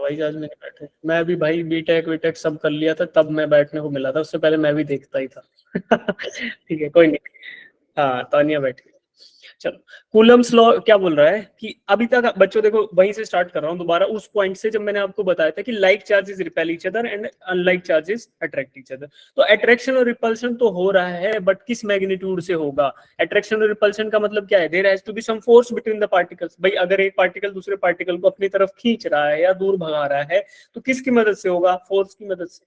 भाई आज मैंने बैठे, मैं भी भाई बीटेक वीटेक सब कर लिया था तब मैं बैठने को मिला था, उससे पहले मैं भी देखता ही था। ठीक है कोई नहीं। हाँ तानिया बैठी। चलो, कूलम्स लॉ क्या बोल रहा है कि अभी तक बच्चों देखो वहीं से स्टार्ट कर रहा हूँ दोबारा उस पॉइंट से जब मैंने आपको बताया था कि like charges repel each other and unlike charges attract each other. तो अट्रैक्शन और रिपल्शन तो हो रहा है, बट किस मैग्नीट्यूड से होगा? अट्रैक्शन और रिपल्शन का मतलब क्या है? There has to be some force between the particles. भाई अगर एक पार्टिकल दूसरे पार्टिकल को अपनी तरफ खींच रहा है या दूर भगा रहा है तो किसकी मदद से होगा? फोर्स की मदद से,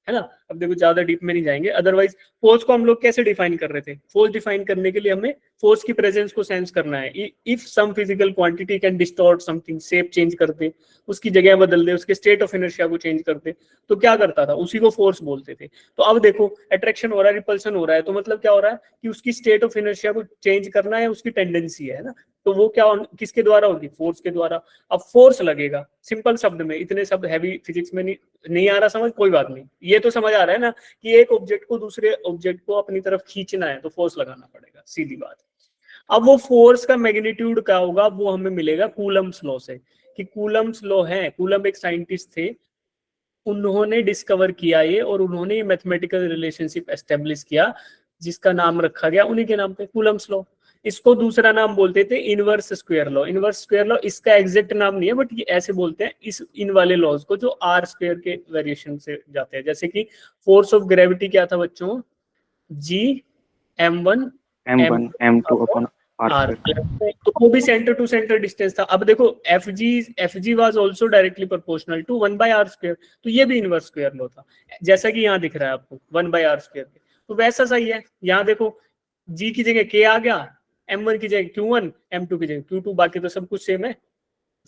है ना। अब देखो ज्यादा डीप में नहीं जाएंगे, अदरवाइज फोर्स को हम लोग कैसे डिफाइन कर रहे थे? फोर्स डिफाइन करने के लिए हमें फोर्स की प्रेजेंस को सेंस करना है। If some physical quantity can distort something, shape change कर दे, उसकी जगह बदल दे, उसके स्टेट ऑफ इनर्शिया को चेंज कर दे, तो क्या करता था? उसी को फोर्स बोलते थे। तो अब देखो अट्रैक्शन हो रहा है, रिपल्शन हो रहा है, तो मतलब क्या हो रहा है कि उसकी स्टेट ऑफ इनर्शिया को चेंज करना है, उसकी टेंडेंसी है ना। तो वो क्या किसके द्वारा होगी? फोर्स के द्वारा। अब फोर्स लगेगा, सिंपल शब्द में, इतने शब्द हैवी फिजिक्स में नहीं आ रहा समझ, कोई बात नहीं, ये तो समझ आ रहा है ना कि एक ऑब्जेक्ट को दूसरे ऑब्जेक्ट को अपनी तरफ खींचना है तो फोर्स लगाना पड़ेगा, सीधी बात। अब वो फोर्स का मैग्नीट्यूड क्या होगा वो हमें मिलेगा कूलम्स लॉ से, कि कूलम्स लॉ है, कूलम एक साइंटिस्ट थे, उन्होंने डिस्कवर किया ये, और उन्होंने ये मैथमेटिकल रिलेशनशिप एस्टेब्लिश किया जिसका नाम रखा गया उन्हीं के नाम पे, कूलम्स लॉ। इसको दूसरा नाम बोलते थे inverse square law. Inverse square law इसका एग्जैक्ट नाम नहीं है, बट ये ऐसे बोलते हैं इस इन वाले लॉज को जो आर स्क्वायर के वेरिएशन से जाते हैं। जैसे कि फोर्स ऑफ ग्रेविटी क्या था बच्चों? G M1 M2 upon R, R square. तो वो भी सेंटर टू सेंटर डिस्टेंस था। अब देखो F G was also directly proportional to 1/r square, तो ये भी इनवर्स स्क्वायर लॉ था, जैसा कि यहाँ दिख रहा है आपको 1/r स्क्वायर। तो वैसा सही है, यहाँ देखो जी की जगह के आ गया, M1 की जगह Q1, M2 की जगह Q2, बाकी तो सब कुछ सेम है।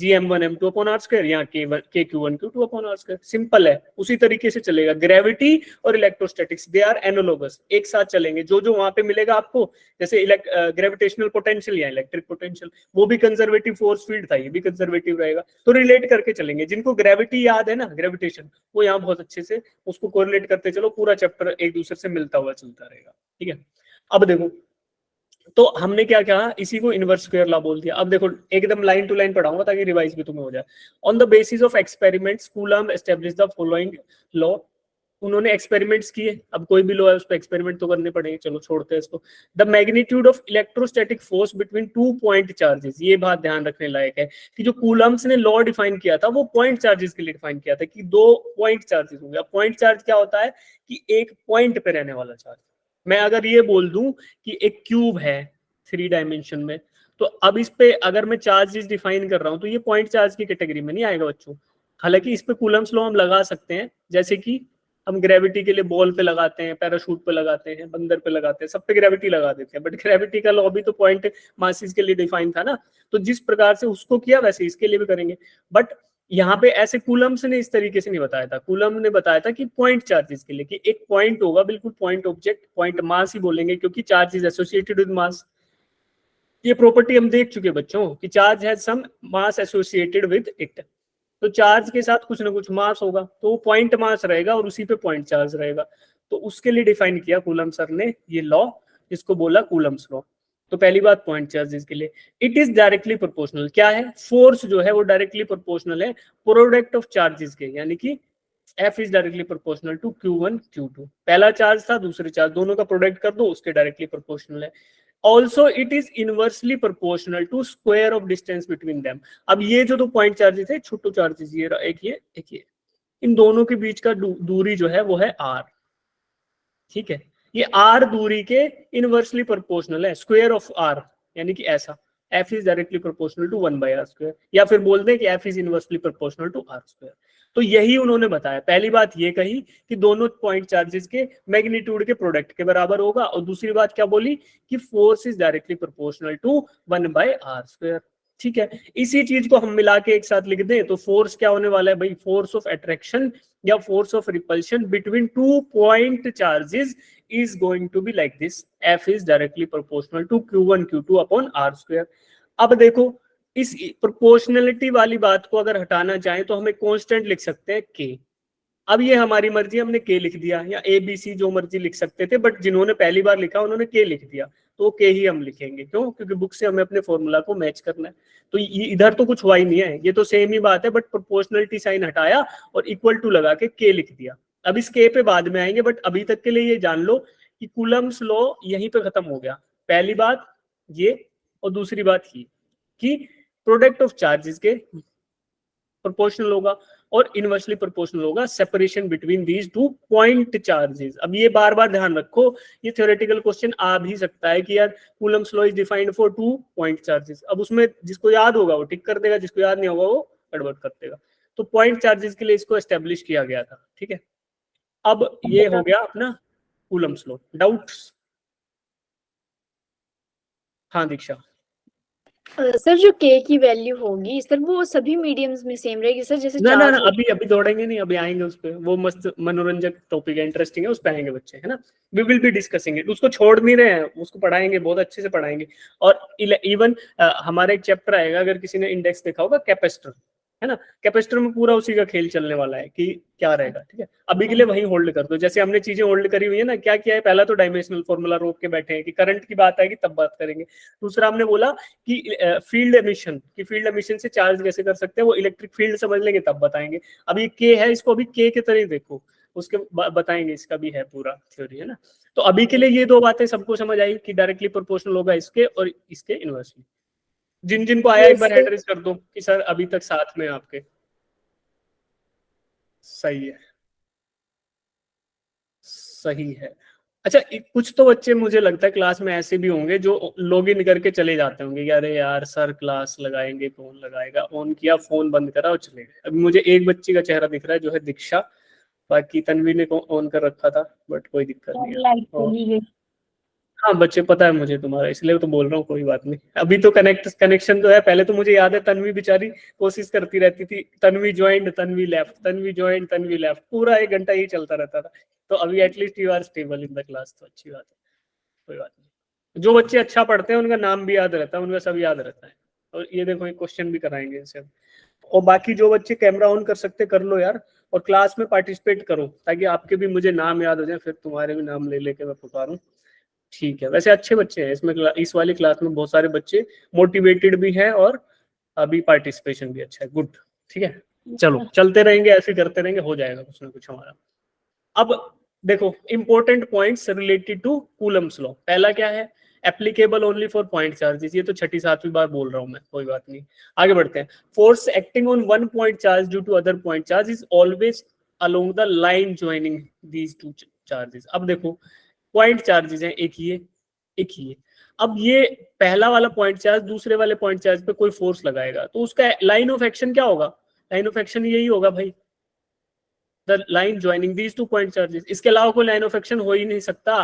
जी M1 M2 upon R square, यहाँ के Q1 Q2 upon R square, simple है। उसी तरीके से चलेगा। ग्रेविटी और इलेक्ट्रोस्टैटिक्स दे आर एनालोगस, एक साथ चलेंगे। जो जो वहां पे मिलेगा आपको, जैसे ग्रेविटेशनल पोटेंशियल या इलेक्ट्रिक पोटेंशियल, वो भी कंजर्वेटिव फोर्स फील्ड था, ये भी कंजर्वेटिव रहेगा, तो रिलेट करके चलेंगे। जिनको ग्रेविटी याद है ना, ग्रेविटेशन, वो यहाँ बहुत अच्छे से उसको कोरिलेट करते चलो, पूरा चैप्टर एक दूसरे से मिलता हुआ चलता रहेगा। ठीक है, अब देखो तो हमने क्या कहा, इसी को इनवर्स स्क्वायर लॉ बोल दिया। अब देखो एकदम लाइन टू लाइन पढ़ाऊंगा ताकि रिवाइज भी तुम्हें हो जाए। On the basis of experiments coulomb establish the following law. उन्होंने एक्सपेरिमेंट्स किए, अब कोई भी लॉ है उस पर एक्सपेरिमेंट तो करने पड़ेंगे, चलो छोड़ते हैं इसको। The magnitude of electrostatic force between 2 point charges, ये बात ध्यान रखने लायक है कि जो कूलम्स ने लॉ डिफाइन किया था वो पॉइंट चार्जेस के लिए डिफाइन किया था, कि 2 पॉइंट चार्जेस होंगे। अब पॉइंट चार्ज क्या होता है कि एक पॉइंट पे रहने वाला चार्ज। मैं अगर ये बोल दूं कि एक क्यूब है 3 डायमेंशन में, तो अब इस पे अगर मैं चार्जेस डिफाइन कर रहा हूं तो ये पॉइंट चार्ज की कैटेगरी में नहीं आएगा बच्चों। हालांकि इस पे कूलम्स लॉ हम लगा सकते हैं, जैसे कि हम ग्रेविटी के लिए बॉल पे लगाते हैं, पैराशूट पे लगाते हैं, बंदर पे लगाते हैं, सब पे ग्रेविटी लगा देते हैं, बट ग्रेविटी का लॉ भी तो पॉइंट मासेस के लिए डिफाइन था ना। तो जिस प्रकार से उसको किया वैसे इसके लिए भी करेंगे, बट यहाँ पे ऐसे कूलम्स ने इस तरीके से नहीं बताया था। कूलम ने बताया था कि पॉइंट चार्जेस के लिए, कि एक पॉइंट होगा, बिल्कुल पॉइंट ऑब्जेक्ट, पॉइंट मास ही बोलेंगे क्योंकि charge is associated with mass. ये प्रॉपर्टी हम देख चुके बच्चों कि charge has some mass associated with it. तो चार्ज के साथ कुछ ना कुछ मास होगा, तो वो पॉइंट मास रहेगा और उसी पे पॉइंट चार्ज रहेगा। तो उसके लिए डिफाइन किया कूलम सर ने ये लॉ, जिसको बोला कूलम्स लॉ। तो पहली बात पॉइंट चार्जेस के लिए, इट इज डायरेक्टली प्रोपोर्शनल। क्या है? फोर्स जो है वो डायरेक्टली प्रोपोर्शनल है प्रोडक्ट ऑफ चार्जेस के, यानी कि F is directly proportional to Q1 Q2। पहला चार्ज था, दूसरे चार्ज, दोनों का प्रोडक्ट कर दो, उसके डायरेक्टली प्रोपोर्शनल है। Also it is inversely proportional to square of distance between them. अब ये जो 2 पॉइंट चार्जेस है, छोटो चार्जेस, ये एक ये, इन दोनों के बीच का दूरी जो है वो है R। ठीक है, ये R दूरी के इनवर्सली प्रोपोर्शनल है, स्क्वायर ऑफ R, यानी कि ऐसा F is directly proportional to 1/r square, या फिर बोल दें कि F is inversely proportional to R square. तो यही उन्होंने बताया। पहली बात ये कही कि दोनों पॉइंट चार्जेस के मैग्नीट्यूड के प्रोडक्ट के बराबर होगा, और दूसरी बात क्या बोली कि force is directly proportional to 1/r square. ठीक है, इसी चीज को हम मिला के एक साथ लिख दें तो फोर्स क्या होने वाला है भाई? फोर्स ऑफ अट्रैक्शन या force of repulsion between 2 point charges is going to be like this, F is directly proportional to Q1 Q2 upon R square। अब देखो इस प्रोपोर्शनलिटी वाली बात को अगर हटाना चाहें तो हमें कांस्टेंट लिख सकते हैं K। अब ये हमारी मर्जी, हमने K लिख दिया, या ABC जो मर्जी लिख सकते थे, बट जिन्होंने पहली बार लिखा उन्होंने K लिख दिया। तो के ही हम लिखेंगे। क्यों? क्योंकि बुक से हमें अपने फॉर्मूला को मैच करना है। तो ये इधर तो कुछ हुआ ही नहीं है, ये तो सेम ही बात है, बट प्रोपोर्शनलिटी साइन हटाया और इक्वल टू लगा के के लिख दिया। अब इस के पे बाद में आएंगे, बट अभी तक के लिए ये जान लो कि कूलम्स लॉ यहीं पे खत्म हो गया। पहली बात ये, और दूसरी बात ये कि प्रोडक्ट ऑफ चार्जेस के प्रोपोर्शनल होगा और इनवर्सली प्रोपोर्शनल होगा separation between these two point charges. अब ये बार बार ध्यान रखो, ये थ्योरेटिकल क्वेश्चन आ भी सकता है कि यार Coulomb's law is defined for 2 point charges. अब उसमें जिसको याद होगा वो टिक कर देगा, जिसको याद नहीं होगा वो गड़बड़ कर देगा। तो पॉइंट चार्जेस के लिए इसको एस्टेब्लिश किया गया था, ठीक है। अब ये हो गया अपना कूलम्स लॉ। डाउट्स? हाँ दीक्षा। सर जो के की वैल्यू होगी सर वो सभी मीडियम्स में सेम रहेगी सर, जैसे ना ना, चार्ज अभी दौड़ेंगे नहीं, अभी आएंगे उस पे। वो मस्त मनोरंजक टॉपिक है, इंटरेस्टिंग है, उस पे आएंगे बच्चे, है ना। We will be discussing. उसको छोड़ नहीं रहे हैं, उसको पढ़ाएंगे, बहुत अच्छे से पढ़ाएंगे। और इवन हमारा एक चैप्टर आएगा, अगर किसी ने इंडेक्स देखा होगा, कैपेसिटर, है ना। कैपेसिटर में पूरा उसी का खेल चलने वाला है कि क्या रहेगा, ठीक है। अभी के लिए वहीं होल्ड कर दो, जैसे हमने चीजें होल्ड करी हुई है ना। क्या किया है? पहला तो डायमेंशनल फॉर्मूला रोक के बैठे हैं कि करंट की बात आएगी तब बात करेंगे। दूसरा हमने बोला कि फील्ड एमिशन, कि फील्ड एमिशन से चार्ज कैसे कर सकते हैं, वो इलेक्ट्रिक फील्ड समझ लेंगे तब बताएंगे। अब ये के है, इसको अभी के के तरह देखो, उसके बताएंगे, इसका भी है पूरा थ्योरी, है ना। तो अभी के लिए ये दो बातें सबको समझ आई कि डायरेक्टली प्रोपोर्शनल होगा इसके और इसके इनवर्सली। जिन जिन को आया एक बार हैंड रेज कर दो कि सर अभी तक साथ में आपके। सही है, सही है। अच्छा, कुछ तो बच्चे मुझे लगता है क्लास में ऐसे भी होंगे जो लॉग इन करके चले जाते होंगे कि अरे यार सर क्लास लगाएंगे, कौन लगाएगा। ऑन किया, फोन बंद करा और चले गए। अभी मुझे एक बच्ची का चेहरा दिख रहा है जो है दीक्षा, बाकी तन्वी ने ऑन कर रखा था, बट कोई दिक्कत नहीं है। हाँ बच्चे, पता है मुझे तुम्हारा, इसलिए तो बोल रहा हूँ, कोई बात नहीं। अभी तो कनेक्शन तो है। पहले तो मुझे याद है तन्वी बेचारी कोशिश करती रहती थी, Tanvi joined, Tanvi left, Tanvi joined, Tanvi left, पूरा 1 घंटा ही चलता रहता था। तो अभी at least you are stable in the class, तो अच्छी बात है, कोई बात नहीं। जो बच्चे अच्छा पढ़ते हैं उनका नाम भी याद रहता है, उनका सब याद रहता है। और ये देखो, एक क्वेश्चन भी कराएंगे इनसे। और बाकी जो बच्चे कैमरा ऑन कर सकते कर लो यार, और क्लास में पार्टिसिपेट करो, ताकि आपके भी मुझे नाम याद हो जाए, फिर तुम्हारे भी नाम ले लेके मैं पुकारूं। ठीक है, वैसे अच्छे बच्चे हैं इसमें, इस वाली क्लास में बहुत सारे बच्चे मोटिवेटेड भी हैं और अभी पार्टिसिपेशन भी अच्छा है। गुड, ठीक है। चलो चलते रहेंगे, ऐसे करते रहेंगे, हो जाएगा कुछ ना कुछ हमारा। अब देखो important points related to Coulomb's law. पहला क्या है? Applicable only for point charges. ये तो 6ठी-7वीं बार बोल रहा हूं मैं, कोई बात नहीं। आगे बढ़ते हैं। Force acting on one point charge due to other point charge is always along the line joining these two charges. अब देखो पॉइंट चार्जेस हैं, एक ही है, एक ही है। अब ये पहला वाला पॉइंट चार्ज दूसरे वाले पॉइंट चार्ज पे कोई फोर्स लगाएगा तो उसका लाइन ऑफ एक्शन क्या होगा? लाइन ऑफ एक्शन यही होगा भाई, the line joining these two point charges. इसके अलावा कोई लाइन ऑफ एक्शन हो ही नहीं सकता,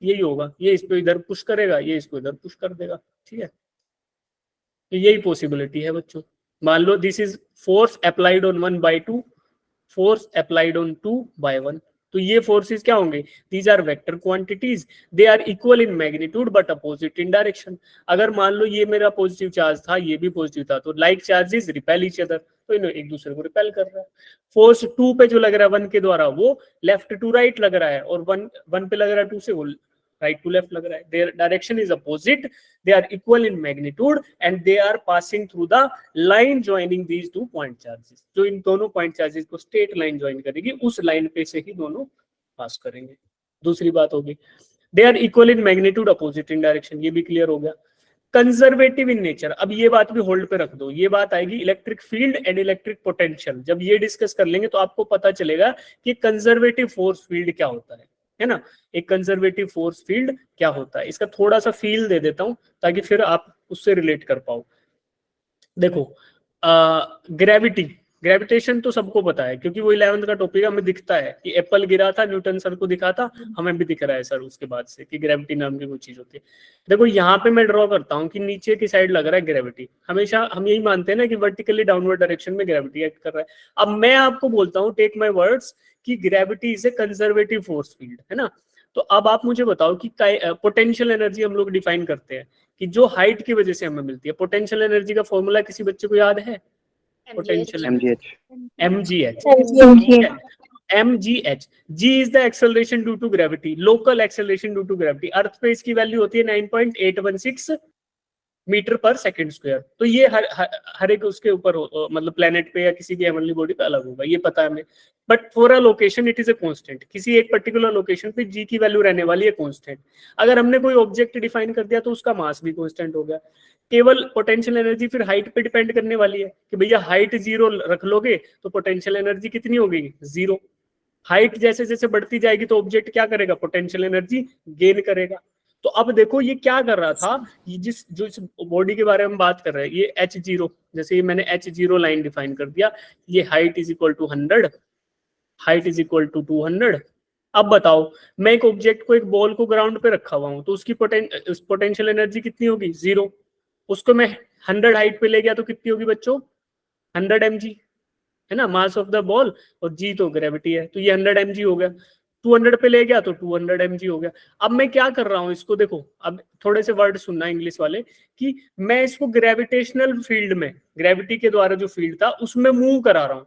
यही होगा। ये इसको इधर पुश करेगा, ये इसको इधर पुश कर देगा, ठीक है। तो यही पॉसिबिलिटी है बच्चों। मान लो this is force applied on 1/2, force applied on 2/1। तो ये फोर्सेस क्या होंगे? These are vector quantities, they are equal in magnitude but opposite in direction. अगर मान लो ये मेरा पॉजिटिव चार्ज था, ये भी पॉजिटिव था, तो like charges repel each other, तो इन्हें एक दूसरे को रिपेल कर रहा है। फोर्स 2 पे जो लग रहा है 1 के द्वारा, वो लेफ्ट टू राइट लग रहा है, और 1 पे लग रहा है 2 से, वो राइट टू लेफ्ट लग रहा है। Their direction is opposite, they are equal in magnitude and they are passing through the line joining these two point charges। जो इन दोनों पॉइंट चार्जेस को स्ट्रेट लाइन ज्वाइन करेगी, उस लाइन पे से ही दोनों पास करेंगे। दूसरी बात होगी they are equal in magnitude opposite in direction, ये भी क्लियर हो गया। कंजर्वेटिव इन नेचर, अब ये बात भी होल्ड पे रख दो, ये बात आएगी electric field and electric potential. जब ये डिस्कस कर लेंगे तो आपको पता चलेगा कि कंजर्वेटिव फोर्स फील्ड क्या होता है ना। एक कंजर्वेटिव फोर्स फील्ड क्या होता है, इसका थोड़ा सा फील दे देता हूं ताकि फिर आप उससे रिलेट कर पाओ। देखो ग्रेविटी, ग्रेविटेशन तो सबको पता है क्योंकि वो 11th का टॉपिक हमें दिखता है कि एप्पल गिरा था, न्यूटन सर को दिखा था, हमें भी दिख रहा है सर उसके बाद से कि ग्रेविटी नाम की कोई चीज होती है। देखो यहाँ पे मैं ड्रॉ करता हूँ कि नीचे की साइड लग रहा है ग्रेविटी। हमेशा हम यही मानते हैं ना कि वर्टिकली डाउनवर्ड डायरेक्शन में ग्रेविटी एक्ट कर रहा है। अब मैं आपको बोलता हूँ, टेक माई वर्ड्स, कि gravity is a conservative force field, है ना। तो अब आप मुझे बताओ कि पोटेंशियल एनर्जी हम लोग डिफाइन करते हैं कि जो हाइट की वजह से हमें मिलती है। पोटेंशियल एनर्जी का फॉर्मूला किसी बच्चे को याद है? Potential energy mgh। mgh, g is the acceleration due to gravity, local acceleration due to gravity। अर्थ पे इसकी वैल्यू होती है 9.816 मीटर पर सेकंड स्क्वायर। तो ये हर एक उसके ऊपर मतलब प्लेनेट पे या किसी भी हेवनली बॉडी पे अलग होगा, ये पता है हमें। But for a location it is a constant, किसी एक पर्टिकुलर लोकेशन पे जी की वैल्यू रहने वाली है कांस्टेंट। अगर हमने कोई ऑब्जेक्ट डिफाइन कर दिया तो उसका मास भी कांस्टेंट हो गया। केवल पोटेंशियल एनर्जी फिर हाइट पे डिपेंड करने वाली है कि भैया हाइट 0 रख लोगे तो पोटेंशियल एनर्जी कितनी हो गई, 0। हाइट जैसे जैसे बढ़ती जाएगी तो ऑब्जेक्ट क्या करेगा, पोटेंशियल एनर्जी गेन करेगा। तो अब देखो ये क्या कर रहा था, ये जो इस बॉडी के बारे में बात कर रहे हैं, ये h0, जैसे ये मैंने h0 लाइन डिफाइन कर दिया, ये height is equal to 100, height is equal to 200। अब बताओ मैं एक ऑब्जेक्ट को, एक बॉल को ग्राउंड पे रखा हुआ हूं तो उसकी पोटेंशियल एनर्जी कितनी होगी, 0। उसको मैं 100 हाइट पे ले गया तो कितनी होगी बच्चों, 100 mg है ना, मास ऑफ द बॉल, और जी तो ग्रेविटी है, तो ये 100 mg हो गया। 200 पे ले गया तो 200 mg हो गया। अब मैं क्या कर रहा हूं इसको, देखो अब थोड़े से वर्ड सुनना इंग्लिश वाले, कि मैं इसको ग्रेविटेशनल फील्ड में, ग्रेविटी के द्वारा जो फील्ड था उसमें मूव करा रहा हूं।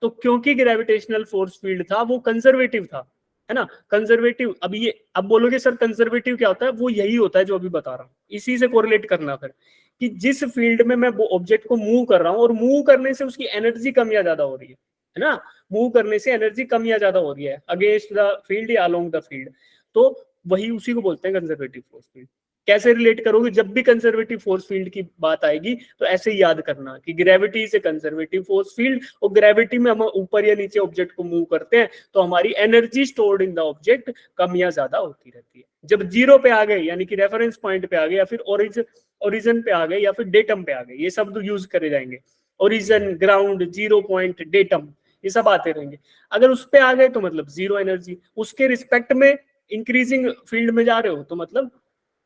तो क्योंकि ग्रेविटेशनल फोर्स फील्ड था वो कंजर्वेटिव था, है ना, कंजर्वेटिव। अब ये अब बोलोगे सर कंजर्वेटिव क्या होता है, वो यही होता है जो अभी बता रहा हूँ, इसी से कोरिलेट करना फिर, कि जिस फील्ड में मैं वो ऑब्जेक्ट को मूव कर रहा हूँ और मूव करने से उसकी एनर्जी कम या ज्यादा हो रही है ना, मूव करने से एनर्जी कम या ज्यादा हो रही है अगेंस्ट द फील्ड या अलोंग द फील्ड, तो वही उसी को बोलते हैं कंजर्वेटिव फोर्स फील्ड। कैसे रिलेट करोगे, जब भी कंजर्वेटिव फोर्स फील्ड की बात आएगी तो ऐसे ही याद करना कि gravity is a conservative force field, और ग्रेविटी में हम ऊपर या नीचे ऑब्जेक्ट को मूव करते हैं तो हमारी energy stored in the object कम या ज्यादा होती रहती है। जब 0 पे आ गए यानी कि रेफरेंस पॉइंट पे आ गए, या फिर ओरिजिन पे आ गए, या फिर डेटम पे आ गए, ये शब्द यूज करे जाएंगे, ओरिजिन, ग्राउंड, 0 पॉइंट, डेटम, ये सब आते रहेंगे। अगर उस पे आ गए तो मतलब 0 एनर्जी, उसके रिस्पेक्ट में इंक्रीजिंग फील्ड में जा रहे हो तो मतलब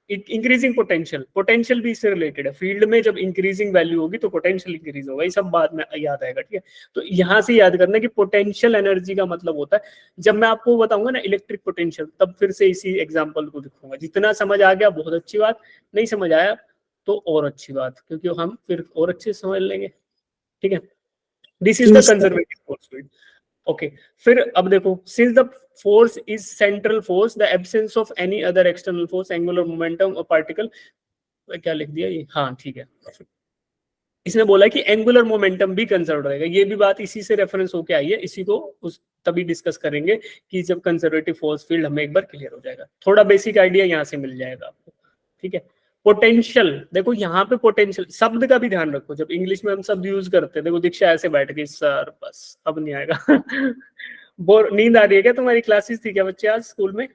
इंक्रीजिंग पोटेंशियल, पोटेंशियल भी इससे रिलेटेड है। फील्ड में जब इंक्रीजिंग वैल्यू होगी तो पोटेंशियल इंक्रीज होगा, ये सब बाद में याद आएगा, ठीक है। तो यहाँ से याद करना कि पोटेंशियल एनर्जी का मतलब होता है, जब मैं आपको बताऊंगा ना इलेक्ट्रिक पोटेंशियल, तब फिर से इसी एग्जांपल को दिखाऊंगा। जितना समझ आ गया बहुत अच्छी बात, नहीं समझ आया तो और अच्छी बात, क्योंकि हम फिर और अच्छे से समझ लेंगे, ठीक है। This is the conservative force field. Okay, फिर अब देखो, since the force is central force, the absence of any other external force, angular momentum और पार्टिकल, क्या लिख दिया ये, हाँ ठीक है, इसने बोला कि एंगुलर मोमेंटम भी कंजर्व रहेगा। ये भी बात इसी से रेफरेंस होके आई है, इसी को उस तभी डिस्कस करेंगे कि जब कंजर्वेटिव फोर्स फील्ड हमें एक बार क्लियर हो जाएगा, थोड़ा बेसिक आइडिया यहाँ से मिल जाएगा आपको, ठीक है। पोटेंशियल, देखो यहाँ पे पोटेंशियल शब्द का भी ध्यान रखो, जब इंग्लिश में हम शब्द यूज करते हैं, देखो दीक्षा ऐसे बैठ गई, सर बस अब नहीं आएगा बोर, नींद आ रही है क्या, तुम्हारी क्लासेस थी क्या बच्चे आज स्कूल में?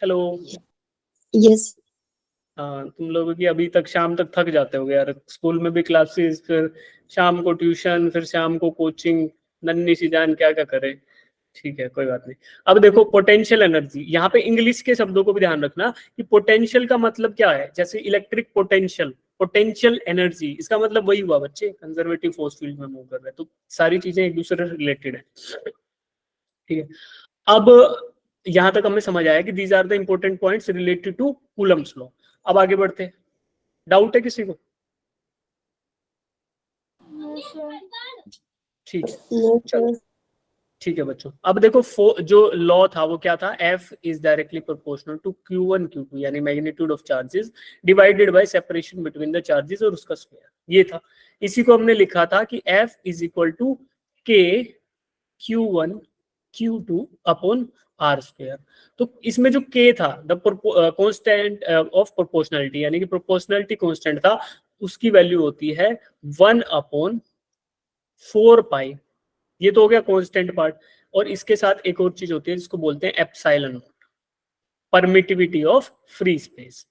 हेलो, यस हाँ, तुम लोगों की अभी तक शाम तक थक जाते होगे यार, स्कूल में भी क्लासेस, फिर शाम को ट्यूशन, फिर शाम को कोचिंग, नन्ही सी जान क्या क्या करे, ठीक है कोई बात नहीं। अब देखो पोटेंशियल एनर्जी, यहाँ पे इंग्लिश के शब्दों को भी ध्यान रखना कि पोटेंशियल का मतलब क्या है, जैसे इलेक्ट्रिक पोटेंशियल, पोटेंशियल एनर्जी, इसका मतलब वही हुआ बच्चे, कंजर्वेटिव फोर्स फील्ड में मूव कर रहे हैं, तो सारी चीजें एक दूसरे से रिलेटेड है, ठीक है। अब यहां तक हमें समझ आया कि these are the important points related to Coulomb's law. अब आगे बढ़ते हैं, डाउट है किसी को? ठीक है, चलो ठीक है बच्चों। अब देखो जो लॉ था वो क्या था, F is directly proportional to Q1 Q2 यानी magnitude of charges divided by separation between the charges और उसका स्क्वायर, ये था। इसी को हमने लिखा था कि F is equal to K Q1 Q2 upon R square. तो इसमें जो K था, द कांस्टेंट ऑफ प्रोपोर्शनलिटी यानी कि प्रोपोर्शनलिटी कांस्टेंट था, उसकी वैल्यू होती है 1 अपॉन 4 पाई, ये तो हो गया कांस्टेंट पार्ट। और इसके साथ एक और चीज होती है जिसको बोलते हैं epsilon not, permittivity of free space.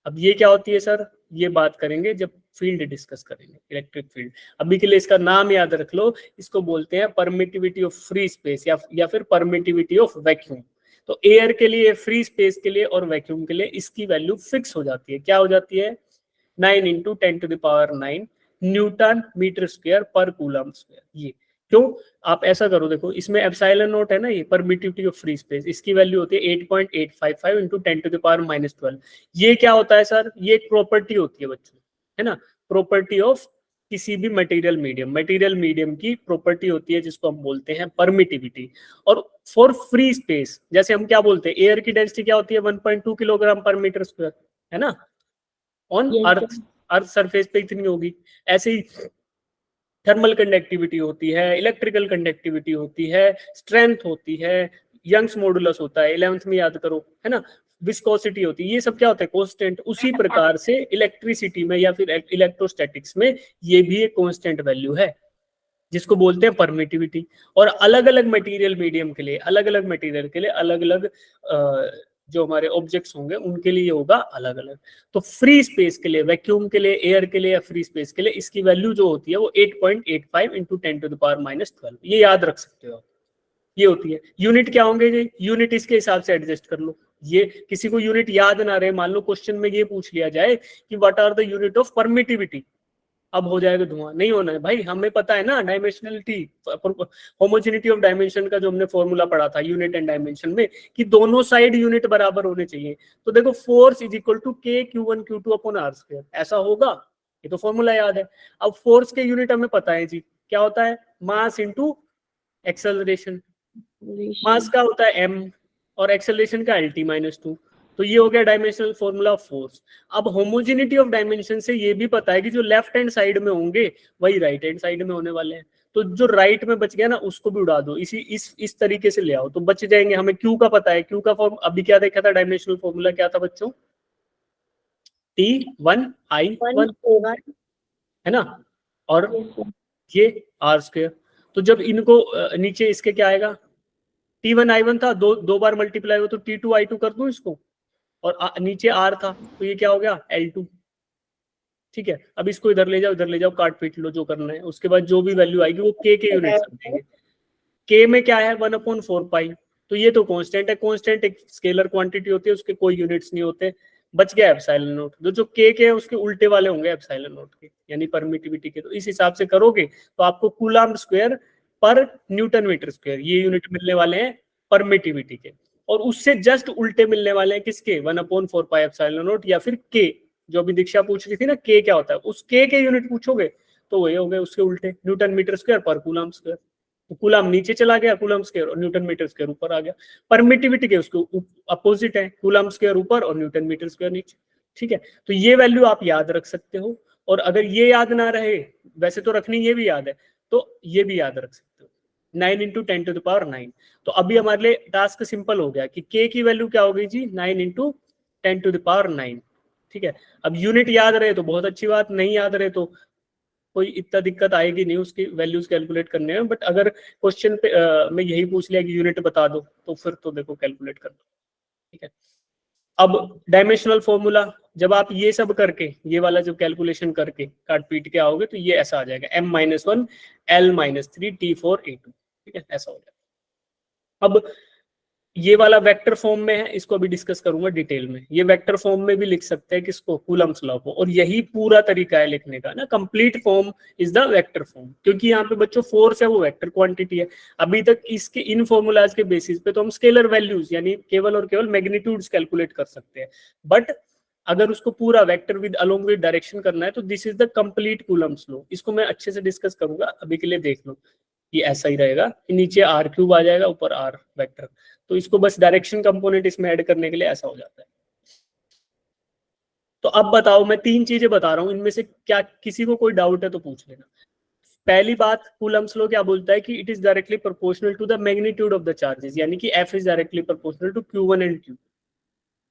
अब ये क्या होती है सर, ये बात करेंगे जब फील्ड डिस्कस करेंगे, इलेक्ट्रिक फील्ड। अभी के लिए इसका नाम याद रख लो, इसको बोलते हैं परमिटिविटी ऑफ फ्री स्पेस या फिर परमिटिविटी ऑफ वैक्यूम। तो एयर के लिए, फ्री स्पेस के लिए और वैक्यूम के लिए इसकी वैल्यू फिक्स हो जाती है, क्या हो जाती है, 9 × 10⁹ न्यूटन मीटर स्क्वायर पर कूलम स्क्वायर। ये क्यों, आप ऐसा करो, देखो इसमें एप्सिलॉन नॉट है ना, ये परमिटिविटी ऑफ फ्री स्पेस, इसकी वैल्यू होती है 8.855 × 10⁻12। ये क्या होता है सर, ये एक प्रॉपर्टी होती है बच्चों, है ना, प्रॉपर्टी ऑफ किसी भी मटेरियल मीडियम की प्रॉपर्टी होती है जिसको हम बोलते हैं परमिटिविटी। और फॉर फ्री स्पेस, जैसे हम क्या बोलते हैं, एयर की डेंसिटी क्या होती है 1.2 किलोग्राम पर मीटर स्क्वायर, है ना, ऑन अर्थ सरफेस पे इतनी होगी। ऐसे ही थर्मल कंडक्टिविटी होती है, इलेक्ट्रिकल कंडक्टिविटी होती है, स्ट्रेंथ होती है, यंग्स मॉडुलस होता है, 11th में याद करो, है ना, विस्कोसिटी होती है, ये सब क्या होता है कांस्टेंट। उसी प्रकार से इलेक्ट्रिसिटी में या फिर इलेक्ट्रोस्टैटिक्स में ये भी एक कांस्टेंट वैल्यू है जिसको बोलते हैं परमिटिविटी। और अलग अलग मटेरियल मीडियम के लिए, अलग अलग मटेरियल के लिए अलग अलग जो हमारे ऑब्जेक्ट्स होंगे उनके लिए होगा अलग अलग। तो फ्री स्पेस के लिए, वैक्यूम के लिए, एयर के लिए या फ्री स्पेस के लिए इसकी वैल्यू जो होती है वो 8.85 इंटू 10⁻⁻12, ये याद रख सकते हो। ये होती है। यूनिट क्या होंगे जी, यूनिट इसके हिसाब से एडजस्ट कर लो। ये किसी को यूनिट याद ना रहे, मान लो क्वेश्चन में ये पूछ लिया जाए कि what are the unit of permittivity, अब हो जाएगा धुआं, नहीं होना है भाई। हमें पता है ना डायमेंशनलिटी, होमोजेनिटी ऑफ डायमेंशन का जो हमने फॉर्मूला पढ़ा था यूनिट एंड डायमेंशन में, कि दोनों साइड यूनिट बराबर होने चाहिए। तो देखो force is equal to K Q1 Q2 upon R square, ऐसा होगा, ये तो फॉर्मूला याद है। अब फोर्स के यूनिट हमें पता है जी, क्या होता है, मास इंटू एक्सेलरेशन। मास का होता है m और एक्सेलरेशन का LT-2। तो ये हो गया डायमेंशनल फॉर्मूला ऑफ फोर्स। अब होमोजेनिटी ऑफ डायमेंशन से ये भी पता है कि जो लेफ्ट हैंड साइड में होंगे वही राइट हैंड साइड में होने वाले हैं। तो जो राइट में बच गया ना उसको भी उड़ा दो, इस तरीके से ले आओ तो बच जाएंगे। हमें Q का पता है, Q का फॉर्म अभी क्या देखा था, डायमेंशनल फॉर्मूला क्या था बच्चों, T1I1 है ना, और ये R स्क्वायर। तो जब इनको नीचे इसके क्या आएगा, T1I1 था, दो बार मल्टीप्लाई हो तो T2I2 कर दूं इसको, और नीचे R था तो ये क्या हो गया L2। ठीक है, अब इसको इधर ले जाओ, काट पीट लो जो करना है। उसके बाद जो भी वैल्यू आएगी वो K के यूनिट देंगे। K में क्या है 1/4 पाई, तो ये तो कांस्टेंट है। कांस्टेंट एक स्केलर क्वांटिटी होती है, उसके कोई यूनिट्स नहीं होते। बच गया एप्सिलॉन नॉट, जो K के है उसके उल्टे वाले होंगे एप्सिलॉन नॉट के, यानी परमिटिविटी के। तो इस हिसाब से करोगे तो आपको कूलम्ब स्क्वायर पर न्यूटन मीटर स्क्वायर ये यूनिट मिलने वाले हैं परमिटिविटी के। और उससे जस्ट उल्टे मिलने वाले हैं किसके, 1/4 पाई एप्सिलॉन नॉट, या फिर K, जो अभी दीक्षा पूछ रही थी ना K क्या होता है, उस K के यूनिट पूछोगे तो वही हो गए उसके उल्टे, न्यूटन मीटर स्क्वायर पर कूलम्ब स्क्वायर। तो कूलम्ब नीचे चला गया, कूलम्ब स्क्वायर, और न्यूटन मीटर स्क्वायर ऊपर आ गया। परमिटिविटी के उसको अपोजिट है, कूलम्ब स्क्वायर ऊपर और न्यूटन मीटर स्क्वायर नीचे। ठीक है, तो ये वैल्यू आप याद रख सकते हो। और अगर ये याद ना रहे, वैसे तो रखनी ये भी याद है, तो ये भी याद रख सकते हो, 9 × 10⁻⁹। तो अभी हमारे लिए टास्क सिंपल हो गया कि K की वैल्यू क्या हो गई जी, 9 × 10⁻⁹। ठीक है, अब यूनिट याद रहे तो बहुत अच्छी बात, नहीं याद रहे तो कोई इतना दिक्कत आएगी नहीं उसकी वैल्यूज कैलकुलेट करने में। बट अगर क्वेश्चन पे में यही पूछ लिया कि यूनिट बता दो तो फिर तो देखो कैलकुलेट कर दो। ठीक है, अब डायमेंशनल फॉर्मूला, जब आप ये सब करके, ये वाला जो कैलकुलेशन करके काट पीट के आओगे तो ये ऐसा आ जाएगा m-1 L-3 T4 A2। ठीक है, ऐसा हो जाएगा। अब ये वाला वेक्टर फॉर्म में है, इसको अभी डिस्कस करूंगा डिटेल में। ये वेक्टर फॉर्म में भी लिख सकते हैं किसको, कूलम्ब्स लॉ को। और यही पूरा तरीका है लिखने का ना, complete form is the vector form, क्योंकि यहाँ पे बच्चों फोर्स है वो वेक्टर क्वांटिटी है। अभी तक इसके इन फॉर्मूलाज के बेसिस पे तो हम स्केलर वैल्यूज यानी केवल और केवल मैग्नीट्यूड्स कैलकुलेट कर सकते हैं। बट अगर उसको पूरा vector with along with direction करना है तो this is the complete Coulomb's law. इसको मैं अच्छे से डिस्कस करूंगा, अभी के लिए देख लो। ये ऐसा ही रहेगा कि नीचे r³ आ जाएगा, ऊपर r वेक्टर। तो इसको बस डायरेक्शन कंपोनेंट इसमें ऐड करने के लिए ऐसा हो जाता है। तो अब बताओ, मैं 3 चीजें बता रहा हूं, इनमें से क्या किसी को कोई डाउट है तो पूछ लेना। पहली बात, कूलम्ब्स लॉ क्या बोलता है कि it is directly proportional to the magnitude of the charges, यानी कि F is directly proportional to Q1 and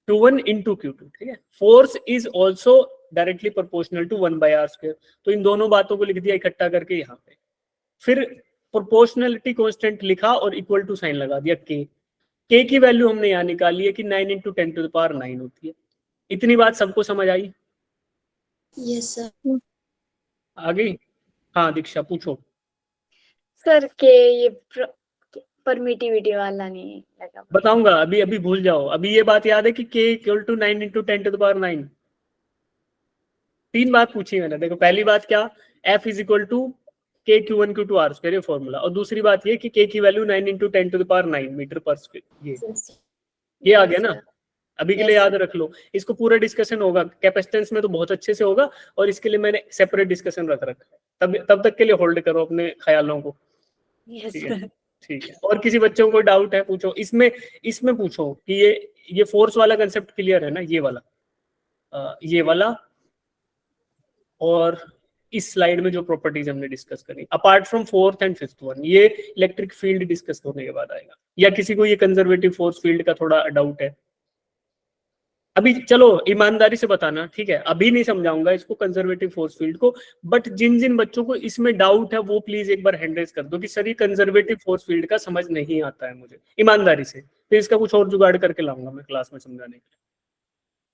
Q1 into Q2। ठीक है, force is also directly proportional to 1/r²। तो इन दोनों बातों को लिख दिया इकट्ठा करके यहाँ पे। फिर प्रोपोर्शनलिटी कांस्टेंट लिखा और इक्वल टू साइन लगा दिया K की वैल्यू हमने यहाँ निकाली है कि 9 × 10⁻⁹ होती है। इतनी बात सबको समझ आई? Yes, sir. आ गई? हाँ दीक्षा पूछो। सर के ये परमिटिविटी वाला नहीं लगा। बताऊंगा, अभी भूल जाओ। अभी ये बात याद है कि K = 9 × 10⁻⁹। 3 बात पूछी मैंने। देखो, पहली बात क्या, F is equal to K Q1 Q2 R square, ये फॉर्मूला। और दूसरी बात ये कि K की वैल्यू 9 × 10⁻⁹ मीटर पर स्क्वायर, ये आ गया ना। अभी के लिए याद रख लो, इसको पूरा डिस्कशन होगा कैपेसिटेंस में तो बहुत अच्छे से होगा, और इसके लिए मैंने सेपरेट डिस्कशन रख रखा है। तब तक के लिए होल्ड करो अपने ख्यालों को। यस ठीक है, ठीक है। और किसी बच्चों को डाउट है पूछो, इसमें पूछो कि ये फोर्स वाला कंसेप्ट क्लियर है ना, ये वाला और इस स्लाइड में जो प्रॉपर्टीज हमने डिस्कस करी, apart from fourth and fifth one, ये इलेक्ट्रिक फील्ड डिस्कस होने के बाद आएगा। या किसी को ये कंजर्वेटिव फोर्स फील्ड का थोड़ा डाउट है? अभी चलो ईमानदारी से बताना, ठीक है, अभी नहीं समझाऊंगा इसको कंजर्वेटिव फोर्स फील्ड को, बट जिन जिन बच्चों को इसमें डाउट है वो प्लीज एक बार हैंड रेज कर दो कि सर ये कंजर्वेटिव फोर्स फील्ड का समझ नहीं आता है मुझे, ईमानदारी से, फिर इसका कुछ और जुगाड़ करके लाऊंगा मैं क्लास में समझाने के लिए।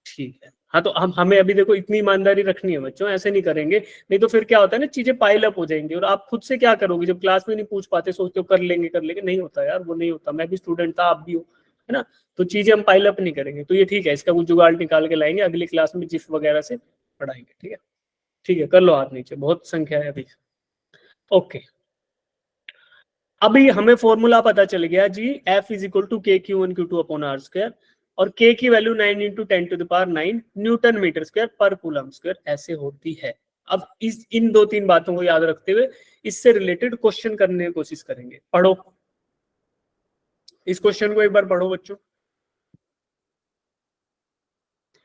ठीक है, हाँ, तो हमें अभी देखो इतनी ईमानदारी रखनी है बच्चों, ऐसे नहीं करेंगे, नहीं तो फिर क्या होता है ना, चीजें पाइल अप हो जाएंगी और आप खुद से क्या करोगे जब क्लास में नहीं पूछ पाते, सोचते हो कर लेंगे, नहीं होता यार, वो नहीं होता। मैं भी स्टूडेंट था, आप भी हो, है ना, तो चीजें हम पाइल अप नहीं करेंगे। तो ये ठीक है, इसका कुछ जुगाड़ निकाल के लाएंगे, अगली क्लास में जिफ वगैरह से पढ़ाएंगे। ठीक है, ठीक है, कर लो हाथ नीचे, बहुत संख्या है अभी। ओके, अभी हमें फॉर्मूला पता चल गया जी, F is equal to K Q one Q two upon R square, और K की value 9 into 10⁻⁹ newton metre square पर कूलम स्क्वायर ऐसे होती है। अब इन 2-3 बातों को याद रखते हुए इससे रिलेटेड क्वेश्चन करने की कोशिश करेंगे। पढ़ो इस क्वेश्चन को एक बार, पढ़ो बच्चों।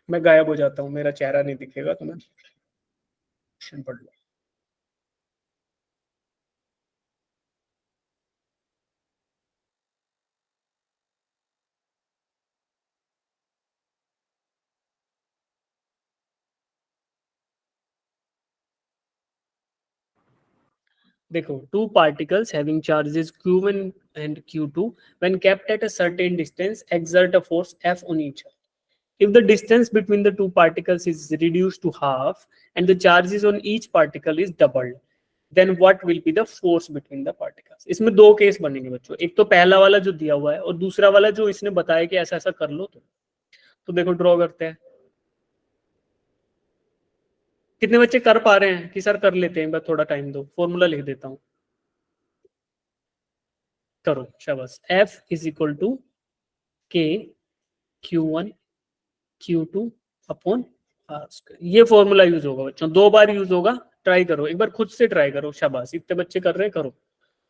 मैं गायब हो जाता हूँ, मेरा चेहरा नहीं दिखेगा, तो मैं क्वेश्चन पढ़ लो। देखो, two particles having charges q1 and q2 when kept at a certain distance exert a force F on each other. If the distance between the two particles is reduced to half and the charges on each particle is doubled, then what will be the force between the particles? इसमें दो case बनेंगे बच्चों, एक तो पहला वाला जो दिया हुआ है और दूसरा वाला जो इसने बताया कि ऐसा ऐसा कर लो। तो देखो ड्रॉ करते हैं। कितने बच्चे कर पा रहे हैं कि सर कर लेते हैं, बस थोड़ा टाइम दो, फॉर्मूला लिख देता हूं, करो शाबाश। F is equal to K Q1 Q2 upon R square, ये फॉर्मूला यूज होगा बच्चों, 2 बार यूज होगा। ट्राई करो एक बार, खुद से ट्राई करो, शाबाश, इतने बच्चे कर रहे हैं, करो।